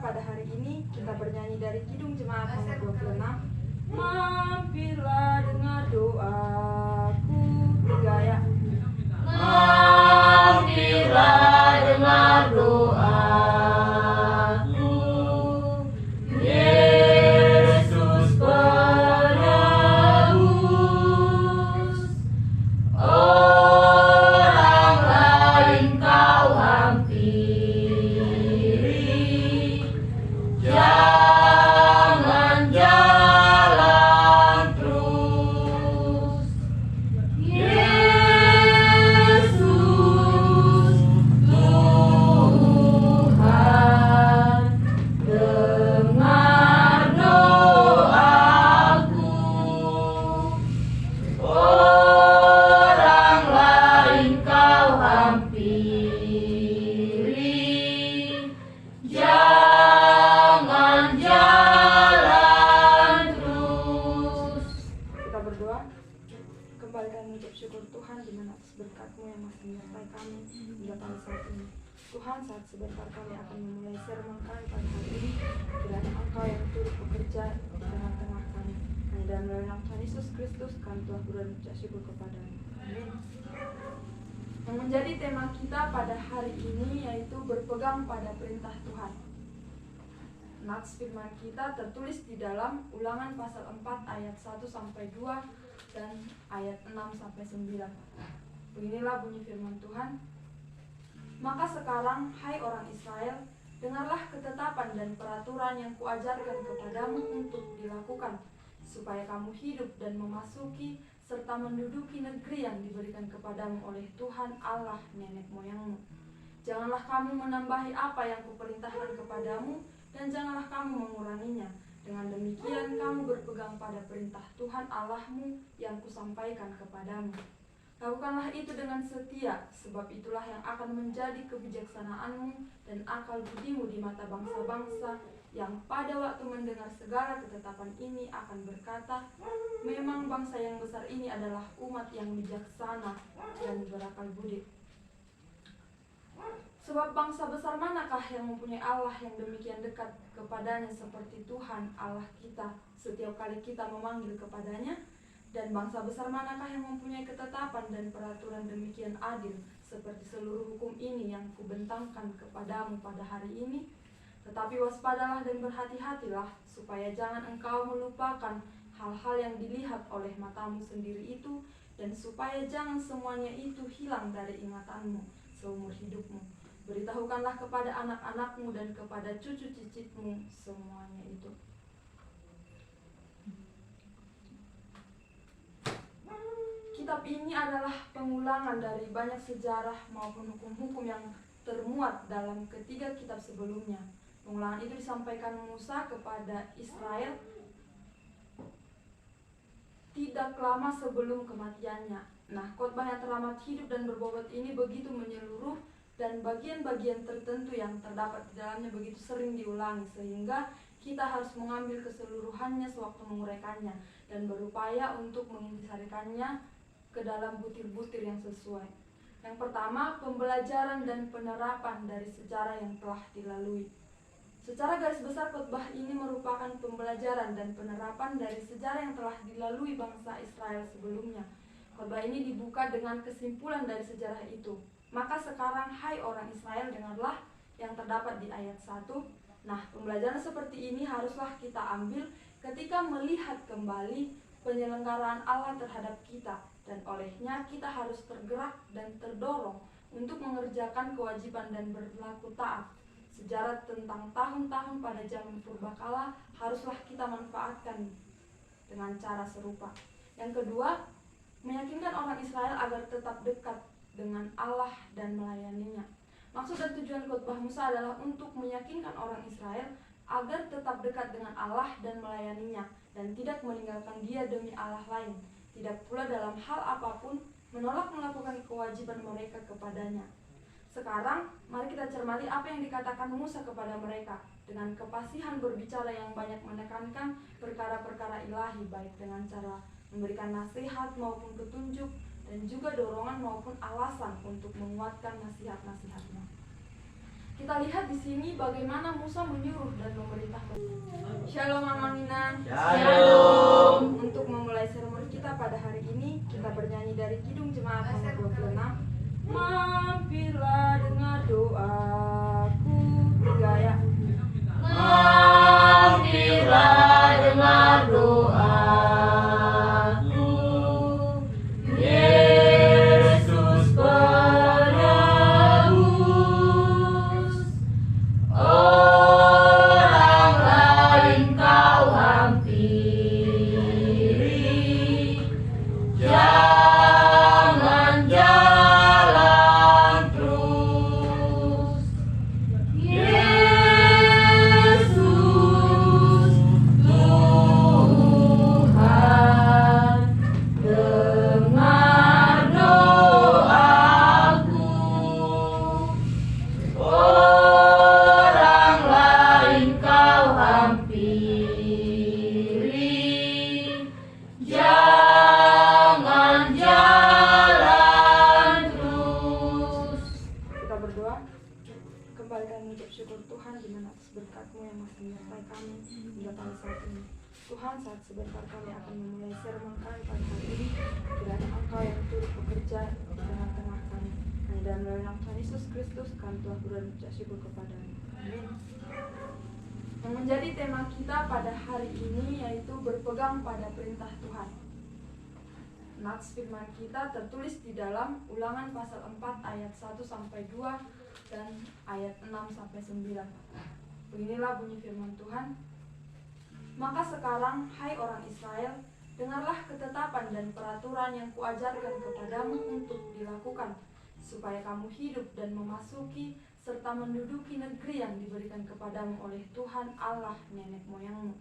pada hari ini kita bernyanyi dari Kidung Jemaat nomor 26. Mampirlah dengar doaku, tiga ya. Mampirlah dengar doaku, Yesus penebus. Orang lain kau hampiri, jangan jalan terus. Yesus Tuhan, dengar doaku. Orang lain kau hampiri, jangan jalan terus. Kita berdoa. Kembalikan mengucap syukur Tuhan dengan atas berkat-Mu yang masih menyertai kami hingga pada saat ini. Tuhan, saat sebentar kami akan memulai sermon kami pada hari ini. Kiranya Engkau yang turut bekerja di tengah-tengah kami. Hanya dalam nama Tuhan Yesus Kristus kami telah berucap syukur kepada-Mu. Amin. Yang menjadi tema kita pada hari ini yaitu berpegang pada perintah Tuhan. Nats firman kita tertulis di dalam Ulangan pasal 4 ayat 1 sampai 2 dan ayat 6 sampai 9. Beginilah bunyi firman Tuhan. Maka sekarang, hai orang Israel, dengarlah ketetapan dan peraturan yang kuajarkan kepadamu untuk dilakukan, supaya kamu hidup dan memasuki serta menduduki negeri yang diberikan kepadamu oleh Tuhan Allah nenek moyangmu. Janganlah kamu menambahi apa yang kuperintahkan kepadamu, dan janganlah kamu menguranginya. Dengan demikian kamu berpegang pada perintah Tuhan Allahmu yang kusampaikan kepadamu. Lakukanlah itu dengan setia, sebab itulah yang akan menjadi kebijaksanaanmu dan akal budimu di mata bangsa-bangsa yang pada waktu mendengar segala ketetapan ini akan berkata, memang bangsa yang besar ini adalah umat yang bijaksana dan berakal budi. Sebab bangsa besar manakah yang mempunyai Allah yang demikian dekat kepadanya seperti Tuhan Allah kita setiap kali kita memanggil kepadanya? Dan bangsa besar manakah yang mempunyai ketetapan dan peraturan demikian adil seperti seluruh hukum ini yang kubentangkan kepadamu pada hari ini? Tetapi waspadalah dan berhati-hatilah, supaya jangan engkau melupakan hal-hal yang dilihat oleh matamu sendiri itu, dan supaya jangan semuanya itu hilang dari ingatanmu seumur hidupmu. Beritahukanlah kepada anak-anakmu dan kepada cucu cicitmu semuanya itu. Kitab ini adalah pengulangan dari banyak sejarah maupun hukum-hukum yang termuat dalam ketiga kitab sebelumnya. Pengulangan itu disampaikan Musa kepada Israel tidak lama sebelum kematiannya. Nah, khotbah yang teramat hidup dan berbobot ini begitu menyeluruh dan bagian-bagian tertentu yang terdapat di dalamnya begitu sering diulangi, sehingga kita harus mengambil keseluruhannya sewaktu menguraikannya dan berupaya untuk mengintisarikannya ke dalam butir-butir yang sesuai. Yang pertama, pembelajaran dan penerapan dari sejarah yang telah dilalui. Secara garis besar, khotbah ini merupakan pembelajaran dan penerapan dari sejarah yang telah dilalui bangsa Israel sebelumnya. Khotbah ini dibuka dengan kesimpulan dari sejarah itu. Maka sekarang, hai orang Israel, dengarlah yang terdapat di ayat 1. Nah, pembelajaran seperti ini haruslah kita ambil ketika melihat kembali penyelenggaraan Allah terhadap kita, dan olehnya kita harus tergerak dan terdorong untuk mengerjakan kewajiban dan berlaku taat. Sejarah tentang tahun-tahun pada zaman purbakala haruslah kita manfaatkan dengan cara serupa. Yang kedua, meyakinkan orang Israel agar tetap dekat dengan Allah dan melayaninya. Maksud dan tujuan khotbah Musa adalah untuk meyakinkan orang Israel agar tetap dekat dengan Allah dan melayaninya, dan tidak meninggalkan Dia demi Allah lain. Tidak pula dalam hal apapun menolak melakukan kewajiban mereka kepadanya. Sekarang, mari kita cermati apa yang dikatakan Musa kepada mereka. Dengan kepasihan berbicara yang banyak menekankan perkara-perkara ilahi, baik dengan cara memberikan nasihat maupun petunjuk, dan juga dorongan maupun alasan untuk menguatkan nasihat-nasihatnya. Kita lihat di sini bagaimana Musa menyuruh dan memerintahkan. Shalom Mama Nina. Shalom. Untuk memulai sermon kita pada hari ini, kita bernyanyi dari Kidung Jemaat nomor 26. Mampirlah dengar doaku. 3 ya. Mampirlah dengar doaku, Yesus penebus. Orang lain kau hampiri, jangan jalan terus. Yesus Tuhan, dengar doaku. Orang lain kau hampiri, jangan jalan terus. Kita berdoa. Kembali kami mengucap syukur Tuhan di mana atas berkat-Mu yang masih menyertai kami hingga pada saat ini. Tuhan, saat sebentar kami akan memulai sermon kami pada hari ini. Kiranya Engkau yang turut bekerja di tengah-tengah kami. Hanya dalam nama Tuhan Yesus Kristus kami telah berucap syukur kepada-Mu. Amin. Yang menjadi tema kita pada hari ini yaitu berpegang pada perintah Tuhan. Nats firman kita tertulis di dalam Ulangan pasal 4 ayat 1-2 dan ayat 6-9. Beginilah bunyi firman Tuhan. Maka sekarang, hai orang Israel, dengarlah ketetapan dan peraturan yang kuajarkan kepadamu untuk dilakukan, supaya kamu hidup dan memasuki serta menduduki negeri yang diberikan kepadamu oleh Tuhan Allah nenek moyangmu.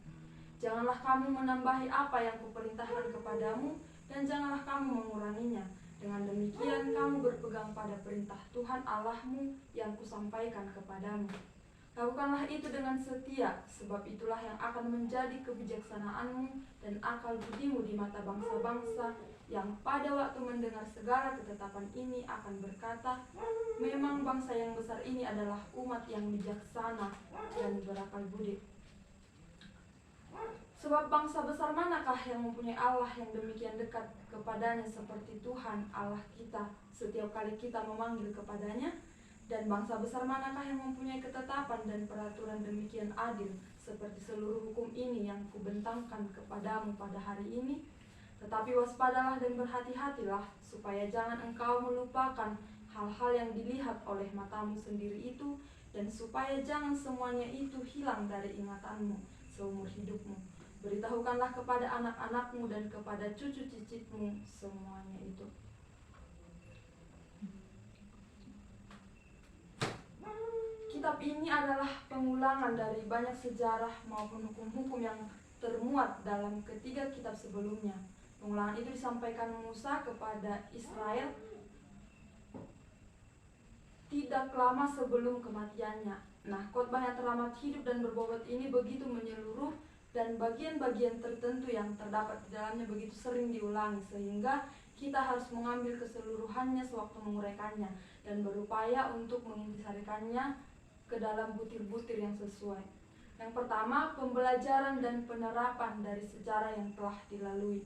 Janganlah kamu menambahi apa yang kuperintahkan kepadamu, dan janganlah kamu menguranginya. Dengan demikian kamu berpegang pada perintah Tuhan Allahmu yang kusampaikan kepadamu. Lakukanlah itu dengan setia, sebab itulah yang akan menjadi kebijaksanaanmu dan akal budimu di mata bangsa-bangsa yang pada waktu mendengar segala ketetapan ini akan berkata, memang bangsa yang besar ini adalah umat yang bijaksana dan berakal budi. Sebab bangsa besar manakah yang mempunyai Allah yang demikian dekat kepadanya seperti Tuhan Allah kita setiap kali kita memanggil kepadanya? Dan bangsa besar manakah yang mempunyai ketetapan dan peraturan demikian adil seperti seluruh hukum ini yang kubentangkan kepadamu pada hari ini? Tetapi waspadalah dan berhati-hatilah, supaya jangan engkau melupakan hal-hal yang dilihat oleh matamu sendiri itu, dan supaya jangan semuanya itu hilang dari ingatanmu seumur hidupmu. Beritahukanlah kepada anak-anakmu dan kepada cucu cicitmu semuanya itu. Kitab ini adalah pengulangan dari banyak sejarah maupun hukum-hukum yang termuat dalam ketiga kitab sebelumnya. Pengulangan itu disampaikan Musa kepada Israel tidak lama sebelum kematiannya. Nah, khotbah yang teramat hidup dan berbobot ini begitu menyeluruh dan bagian-bagian tertentu yang terdapat di dalamnya begitu sering diulangi sehingga kita harus mengambil keseluruhannya sewaktu menguraikannya dan berupaya untuk mengintisarikannya ke dalam butir-butir yang sesuai. Yang pertama, pembelajaran dan penerapan dari sejarah yang telah dilalui.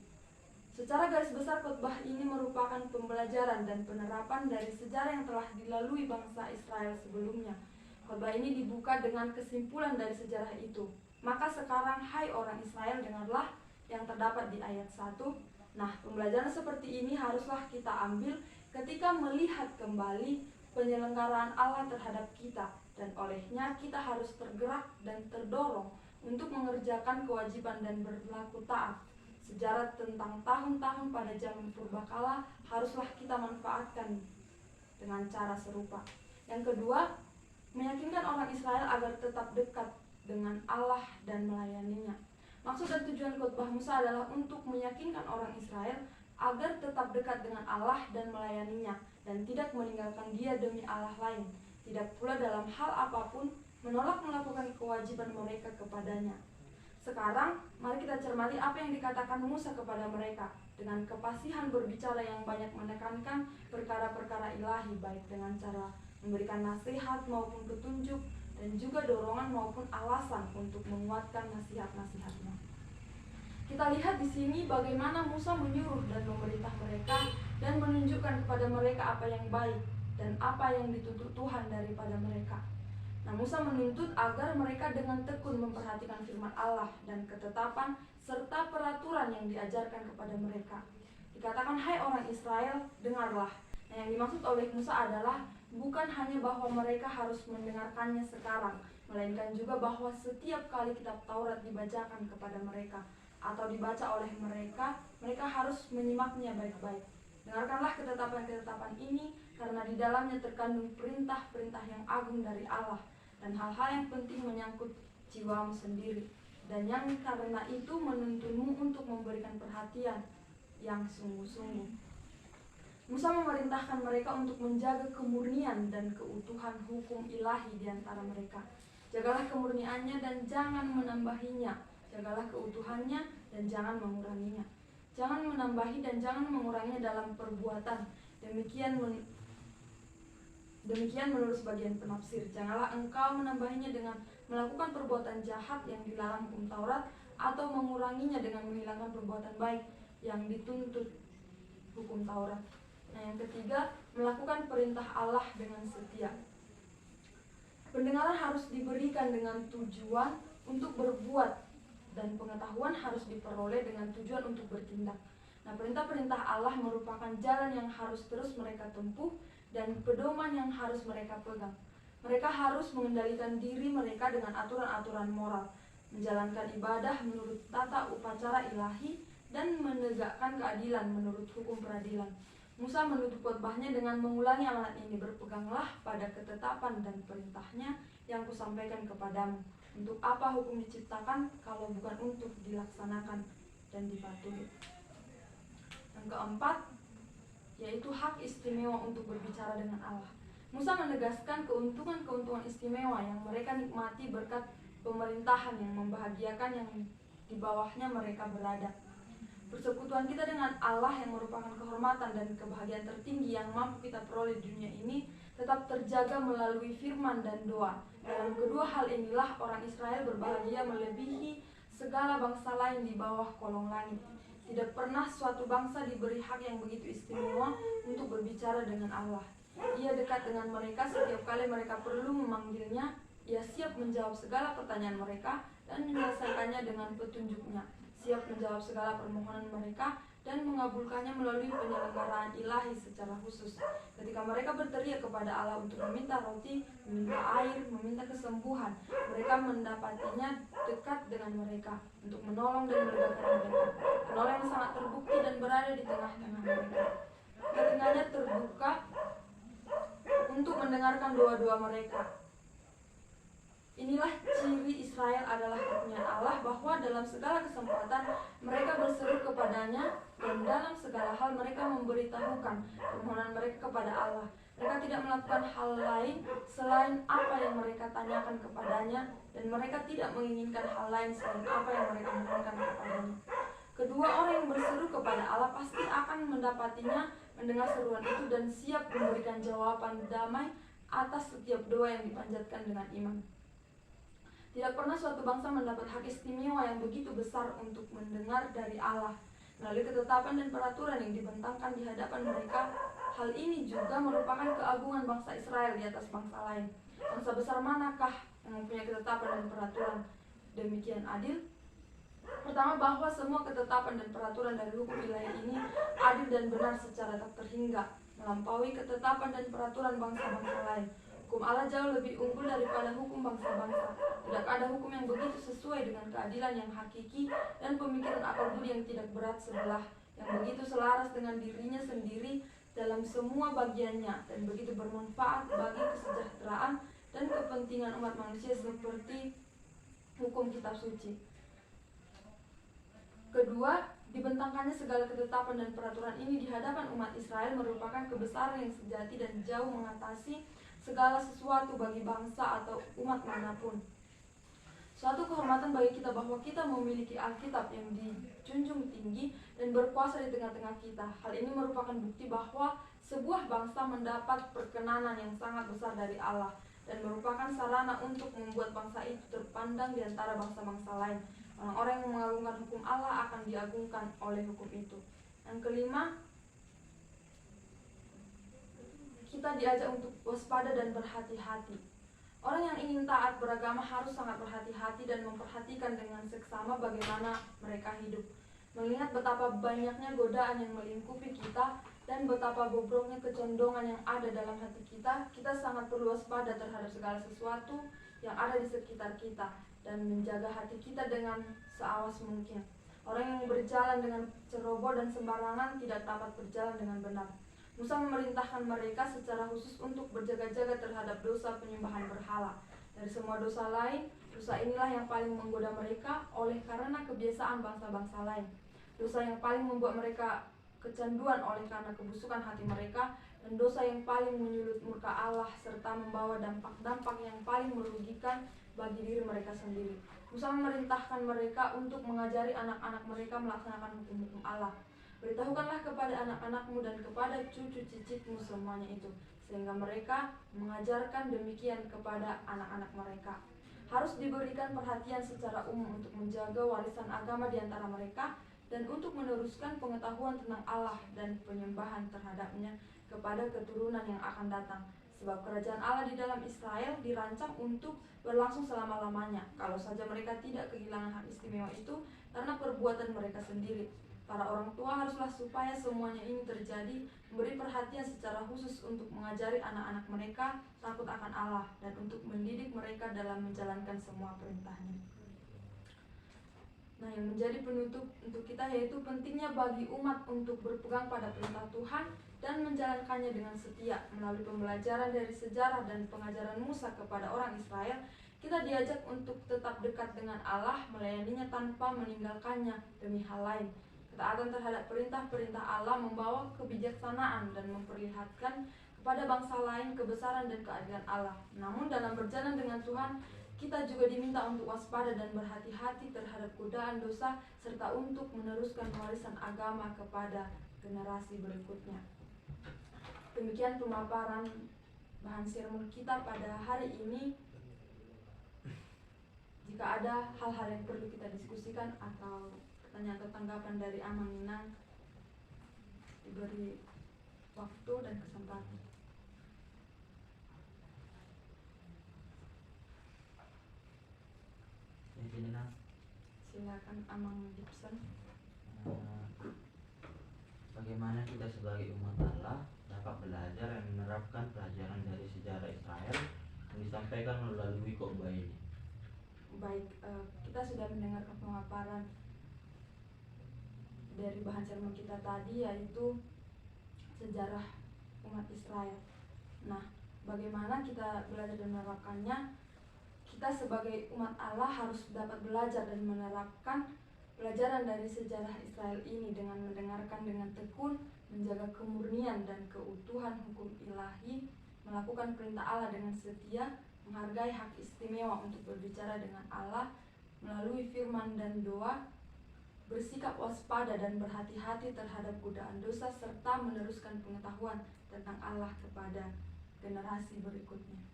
Secara garis besar khotbah ini merupakan pembelajaran dan penerapan dari sejarah yang telah dilalui bangsa Israel sebelumnya. Khotbah ini dibuka dengan kesimpulan dari sejarah itu. Maka sekarang, hai orang Israel, dengarlah yang terdapat di ayat 1. Nah, pembelajaran seperti ini haruslah kita ambil ketika melihat kembali penyelenggaraan Allah terhadap kita, dan olehnya kita harus tergerak dan terdorong untuk mengerjakan kewajiban dan berlaku taat. Sejarah tentang tahun-tahun pada zaman purbakala haruslah kita manfaatkan dengan cara serupa. Yang kedua, meyakinkan orang Israel agar tetap dekat dengan Allah dan melayaninya. Maksud dan tujuan khotbah Musa adalah untuk meyakinkan orang Israel agar tetap dekat dengan Allah dan melayaninya dan tidak meninggalkan Dia demi Allah lain. Tidak pula dalam hal apapun menolak melakukan kewajiban mereka kepadanya. Sekarang, mari kita cermati apa yang dikatakan Musa kepada mereka dengan kefasihan berbicara yang banyak menekankan perkara-perkara ilahi, baik dengan cara memberikan nasihat maupun petunjuk, dan juga dorongan maupun alasan untuk menguatkan nasihat-nasihatnya. Kita lihat di sini bagaimana Musa menyuruh dan memerintah mereka dan menunjukkan kepada mereka apa yang baik dan apa yang dituntut Tuhan daripada mereka. Nah, Musa menuntut agar mereka dengan tekun memperhatikan firman Allah dan ketetapan serta peraturan yang diajarkan kepada mereka. Dikatakan, hai orang Israel, dengarlah. Nah, yang dimaksud oleh Musa adalah bukan hanya bahwa mereka harus mendengarkannya sekarang, melainkan juga bahwa setiap kali kitab Taurat dibacakan kepada mereka atau dibaca oleh mereka, mereka harus menyimaknya baik-baik. Dengarkanlah ketetapan-ketetapan ini, karena di dalamnya terkandung perintah-perintah yang agung dari Allah dan hal-hal yang penting menyangkut jiwamu sendiri, dan yang karena itu menuntunmu untuk memberikan perhatian yang sungguh-sungguh. Musa memerintahkan mereka untuk menjaga kemurnian dan keutuhan hukum ilahi di antara mereka. Jagalah kemurniannya dan jangan menambahinya. Jagalah keutuhannya dan jangan menguranginya. Jangan menambahi dan jangan menguranginya dalam perbuatan. Demikian menurut sebagian penafsir. Janganlah engkau menambahinya dengan melakukan perbuatan jahat yang dilarang hukum Taurat, atau menguranginya dengan menghilangkan perbuatan baik yang dituntut hukum Taurat. Nah, yang ketiga, melakukan perintah Allah dengan setia. Pendengaran harus diberikan dengan tujuan untuk berbuat, dan pengetahuan harus diperoleh dengan tujuan untuk bertindak. Nah, perintah-perintah Allah merupakan jalan yang harus terus mereka tempuh dan pedoman yang harus mereka pegang. Mereka harus mengendalikan diri mereka dengan aturan-aturan moral, menjalankan ibadah menurut tata upacara ilahi, dan menegakkan keadilan menurut hukum peradilan. Musa menutup khotbahnya dengan mengulangi amanat ini, berpeganglah pada ketetapan dan perintahnya yang kusampaikan kepadamu. Untuk apa hukum diciptakan kalau bukan untuk dilaksanakan dan dipatuhi? Yang keempat, yaitu hak istimewa untuk berbicara dengan Allah. Musa menegaskan keuntungan-keuntungan istimewa yang mereka nikmati berkat pemerintahan yang membahagiakan yang di bawahnya mereka berada. Persekutuan kita dengan Allah yang merupakan kehormatan dan kebahagiaan tertinggi yang mampu kita peroleh di dunia ini tetap terjaga melalui firman dan doa. Dalam kedua hal inilah orang Israel berbahagia melebihi segala bangsa lain di bawah kolong langit. Tidak pernah suatu bangsa diberi hak yang begitu istimewa untuk berbicara dengan Allah. Ia dekat dengan mereka setiap kali mereka perlu memanggilnya. Ia siap menjawab segala pertanyaan mereka dan menyelesaikannya dengan petunjuknya. Siap menjawab segala permohonan mereka dan mengabulkannya melalui penyelenggaraan ilahi secara khusus. Ketika mereka berteriak kepada Allah untuk meminta roti, meminta air, meminta kesembuhan, mereka mendapatinya dekat dengan mereka untuk menolong dan melegakan mereka. Penolong yang sangat terbukti dan berada di tengah-tengah mereka. Telinganya terbuka untuk mendengarkan doa-doa mereka. Inilah ciri Israel adalah kepunyaan Allah, bahwa dalam segala kesempatan mereka berseru kepadanya, dan dalam segala hal mereka memberitahukan permohonan mereka kepada Allah. Mereka tidak melakukan hal lain selain apa yang mereka tanyakan kepadanya, dan mereka tidak menginginkan hal lain selain apa yang mereka mohonkan kepadanya. Kedua orang yang berseru kepada Allah pasti akan mendapatinya, mendengar seruan itu, dan siap memberikan jawaban damai atas setiap doa yang dipanjatkan dengan iman. Tidak pernah suatu bangsa mendapat hak istimewa yang begitu besar untuk mendengar dari Allah melalui ketetapan dan peraturan yang dibentangkan di hadapan mereka. Hal ini juga merupakan keagungan bangsa Israel di atas bangsa lain. Bangsa besar manakah yang mempunyai ketetapan dan peraturan demikian adil? Pertama, bahwa semua ketetapan dan peraturan dari hukum ilahi ini adil dan benar secara tak terhingga, melampaui ketetapan dan peraturan bangsa-bangsa lain. Hukum Allah jauh lebih unggul daripada hukum bangsa-bangsa. Tidak ada hukum yang begitu sesuai dengan keadilan yang hakiki dan pemikiran akal budi yang tidak berat sebelah, yang begitu selaras dengan dirinya sendiri dalam semua bagiannya, dan begitu bermanfaat bagi kesejahteraan dan kepentingan umat manusia seperti hukum kitab suci. Kedua, dibentangkannya segala ketetapan dan peraturan ini di hadapan umat Israel merupakan kebesaran yang sejati dan jauh mengatasi segala sesuatu bagi bangsa atau umat manapun. Suatu kehormatan bagi kita bahwa kita memiliki Alkitab yang dijunjung tinggi dan berkuasa di tengah-tengah kita. Hal ini merupakan bukti bahwa Sebuah bangsa mendapat perkenanan yang sangat besar dari Allah dan merupakan sarana untuk membuat bangsa itu terpandang di antara bangsa-bangsa lain. Orang-orang yang mengagungkan hukum Allah akan diagungkan oleh hukum itu. Yang kelima, kita diajak untuk waspada dan berhati-hati. Orang yang ingin taat beragama harus sangat berhati-hati dan memperhatikan dengan seksama bagaimana mereka hidup. Mengingat betapa banyaknya godaan yang melingkupi kita dan betapa bobroknya kecondongan yang ada dalam hati kita, kita sangat perlu waspada terhadap segala sesuatu yang ada di sekitar kita dan menjaga hati kita dengan seawas mungkin. Orang yang berjalan dengan ceroboh dan sembarangan tidak dapat berjalan dengan benar. Musa memerintahkan mereka secara khusus untuk berjaga-jaga terhadap dosa penyembahan berhala. Dari semua dosa lain, dosa inilah yang paling menggoda mereka oleh karena kebiasaan bangsa-bangsa lain. Dosa yang paling membuat mereka kecanduan oleh karena kebusukan hati mereka, dan dosa yang paling menyulut murka Allah serta membawa dampak-dampak yang paling merugikan bagi diri mereka sendiri. Musa memerintahkan mereka untuk mengajari anak-anak mereka melaksanakan hukum-hukum Allah. Beritahukanlah kepada anak-anakmu dan kepada cucu cicitmu semuanya itu, sehingga mereka mengajarkan demikian kepada anak-anak mereka. Harus diberikan perhatian secara umum untuk menjaga warisan agama di antara mereka dan untuk meneruskan pengetahuan tentang Allah dan penyembahan terhadapnya kepada keturunan yang akan datang. Sebab kerajaan Allah di dalam Israel dirancang untuk berlangsung selama-lamanya, kalau saja mereka tidak kehilangan hak istimewa itu karena perbuatan mereka sendiri. Para orang tua haruslah supaya semuanya ini terjadi, memberi perhatian secara khusus untuk mengajari anak-anak mereka takut akan Allah dan untuk mendidik mereka dalam menjalankan semua perintahnya. Nah, yang menjadi penutup untuk kita yaitu pentingnya bagi umat untuk berpegang pada perintah Tuhan dan menjalankannya dengan setia. Melalui pembelajaran dari sejarah dan pengajaran Musa kepada orang Israel, kita diajak untuk tetap dekat dengan Allah, melayaninya tanpa meninggalkannya demi hal lain. Ketaatan terhadap perintah-perintah Allah membawa kebijaksanaan dan memperlihatkan kepada bangsa lain kebesaran dan keadilan Allah. Namun dalam berjalan dengan Tuhan, kita juga diminta untuk waspada dan berhati-hati terhadap godaan dosa serta untuk meneruskan warisan agama kepada generasi berikutnya. Demikian pemaparan bahan sermon kita pada hari ini. Jika ada hal-hal yang perlu kita diskusikan atau pertanyaan atau tanggapan dari Amang Minang, diberi waktu dan kesempatan. Silakan Amang Gibson. Bagaimana kita sebagai umat Allah dapat belajar dan menerapkan pelajaran dari sejarah Israel yang disampaikan melalui khotbah ini? Baik, kita sudah mendengarkan pemaparan dari bahan sermon kita tadi, yaitu sejarah umat Israel. Nah, bagaimana kita belajar dan menerapkannya? Kita sebagai umat Allah harus dapat belajar dan menerapkan pelajaran dari sejarah Israel ini dengan mendengarkan dengan tekun, menjaga kemurnian dan keutuhan hukum ilahi, melakukan perintah Allah dengan setia, menghargai hak istimewa untuk berbicara dengan Allah melalui firman dan doa, bersikap waspada dan berhati-hati terhadap godaan dosa, serta meneruskan pengetahuan tentang Allah kepada generasi berikutnya.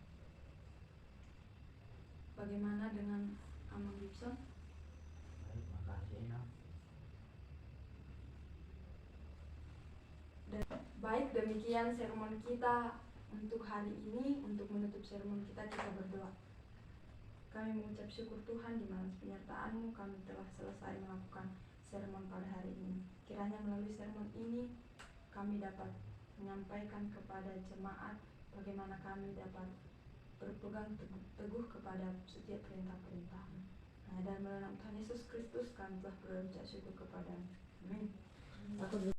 Bagaimana dengan Amang Gibson? Baik, makasih. Baik, demikian sermon kita untuk hari ini. Untuk menutup sermon kita berdoa. Kami mengucap syukur Tuhan di malam penyertaan-Mu kami telah selesai melakukan sermon pada hari ini. Kiranya melalui sermon ini kami dapat menyampaikan kepada jemaat bagaimana kami dapat berpegang teguh kepada setiap perintah-perintah-Mu. Nah, dan melalui Tuhan Yesus Kristus kami telah berucap syukur kepada-Mu. Amin.